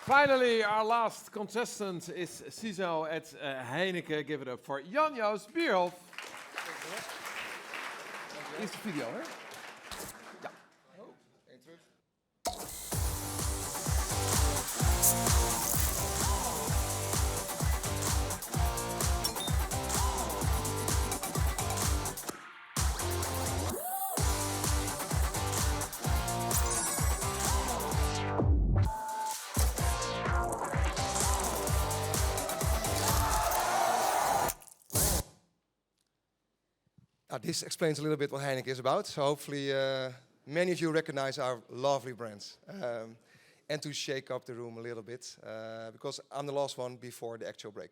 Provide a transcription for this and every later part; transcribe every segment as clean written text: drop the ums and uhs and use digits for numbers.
Finally, our last contestant is CISO at Heineken. Give it up for Joost Bierhoff. Eerste video, hè? Ja. Oh, één terug. This explains a little bit what Heineken is about. So hopefully many of you recognize our lovely brands. And to shake up the room a little bit, because I'm the last one before the actual break.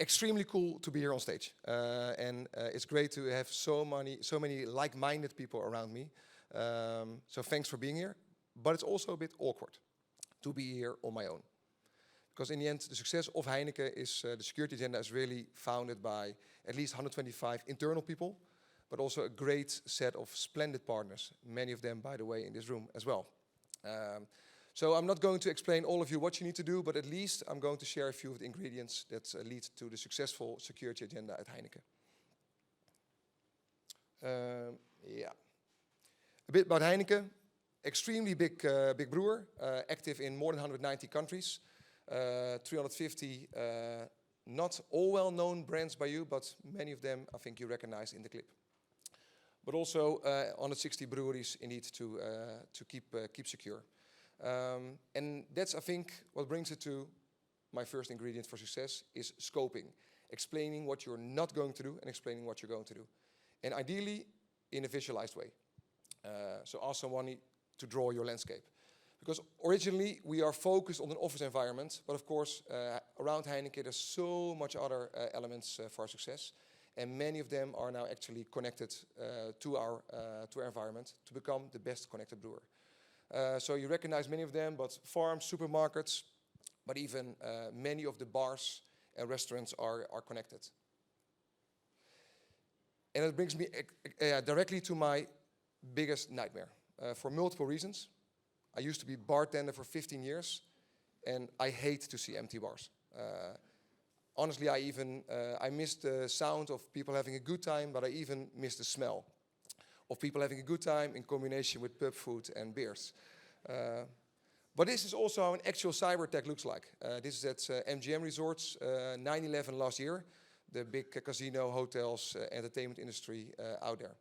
Extremely cool to be here on stage. And it's great to have so many like-minded people around me. So thanks for being here. But it's also a bit awkward to be here on my own. Because in the end, the success of Heineken is, the security agenda is really founded by at least 125 internal people, but also a great set of splendid partners, many of them, by the way, in this room as well. So I'm not going to explain all of you what you need to do, but at least I'm going to share a few of the ingredients that lead to the successful security agenda at Heineken. Yeah. A bit about Heineken. Extremely big brewer, active in more than 190 countries. 350 not all well-known brands by you, but many of them I think you recognize in the clip. But also 160 breweries indeed to keep secure. And that's, I think, what brings it to my first ingredient for success is scoping. Explaining what you're not going to do and explaining what you're going to do. And ideally in a visualized way. So ask someone to draw your landscape. Because originally we are focused on an office environment, but of course around Heineken there's so much other elements for our success, and many of them are now actually connected to our environment to become the best connected brewer. So you recognize many of them, but farms, supermarkets, but even many of the bars and restaurants are connected. And it brings me directly to my biggest nightmare for multiple reasons. I used to be bartender for 15 years, and I hate to see empty bars. Honestly, I miss the sound of people having a good time, but I even miss the smell of people having a good time in combination with pub food and beers. But this is also how an actual cyber attack looks like. This is at MGM Resorts, 9/11 last year, the big casino, hotels, entertainment industry out there.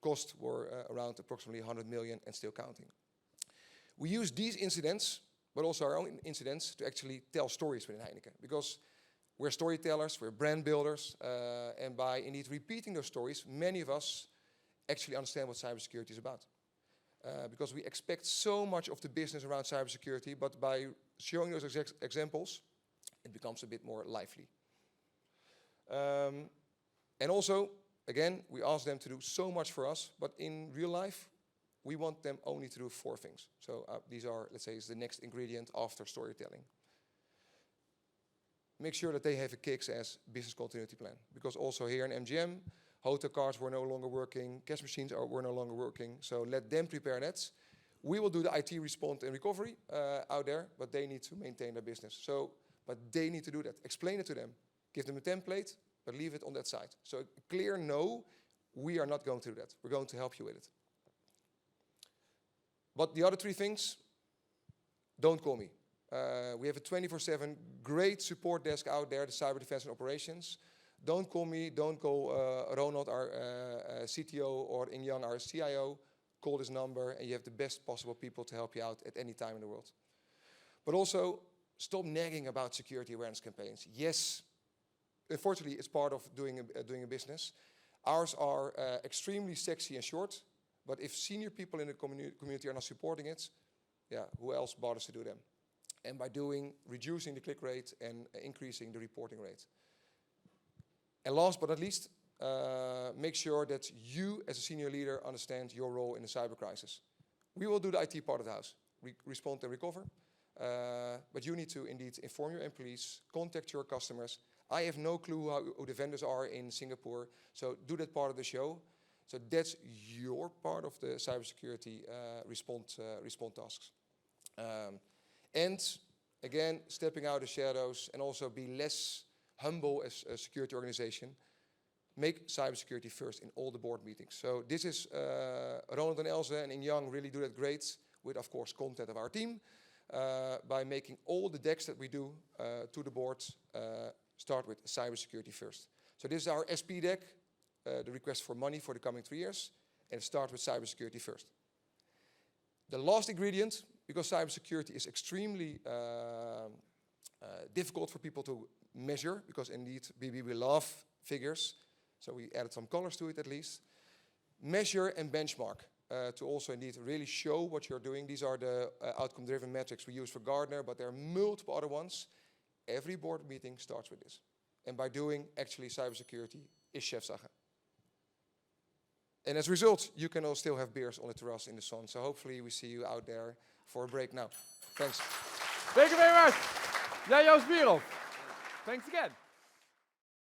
Costs were around approximately 100 million and still counting. We use these incidents, but also our own incidents, to actually tell stories within Heineken. Because we're storytellers, we're brand builders, and by indeed repeating those stories, many of us actually understand what cybersecurity is about. Because we expect so much of the business around cybersecurity, but by showing those examples, it becomes a bit more lively. And also, again, we ask them to do so much for us, but in real life, we want them only to do 4 things. So these are, let's say, is the next ingredient after storytelling. Make sure that they have a KICS business continuity plan. Because also here in MGM, hotel cards were no longer working, cash machines were no longer working, so let them prepare that. We will do the IT response and recovery out there, but they need to maintain their business. But they need to do that. Explain it to them. Give them a template, but leave it on that side. So a clear no, we are not going to do that. We're going to help you with it. But the other 3 things, don't call me. We have a 24/7 great support desk out there, the Cyber Defense and Operations. Don't call me, don't call Ronald, our CTO, or Ingyan, our CIO. Call this number and you have the best possible people to help you out at any time in the world. But also, stop nagging about security awareness campaigns. Yes, unfortunately, it's part of doing a business. Ours are extremely sexy and short, but if senior people in the community are not supporting it, yeah, who else bothers to do them? And by reducing the click rate and increasing the reporting rate. And last but not least, make sure that you as a senior leader understand your role in the cyber crisis. We will do the IT part of the house, respond and recover, but you need to indeed inform your employees, contact your customers. I have no clue who the vendors are in Singapore, so do that part of the show. So that's your part of the cybersecurity response tasks. And again, stepping out of the shadows and also be less humble as a security organization. Make cybersecurity first in all the board meetings. So this is Ronald and Elze and In Young really do that great with, of course, content of our team by making all the decks that we do to the board start with cybersecurity first. So this is our SP deck, the request for money for the coming 3 years, and it starts with cybersecurity first. The last ingredient, because cybersecurity is extremely difficult for people to measure, because indeed we love figures, so we added some colors to it at least. Measure and benchmark to also indeed really show what you're doing. These are the outcome-driven metrics we use for Gartner, but there are multiple other ones. Every board meeting starts with this. And by doing, actually, cybersecurity is chefsache. And as a result, you can all still have beers on the terrace in the sun. So hopefully we see you out there for a break now. Thanks. Thank you very much. Yeah, Joost Bierhoff. Thanks again.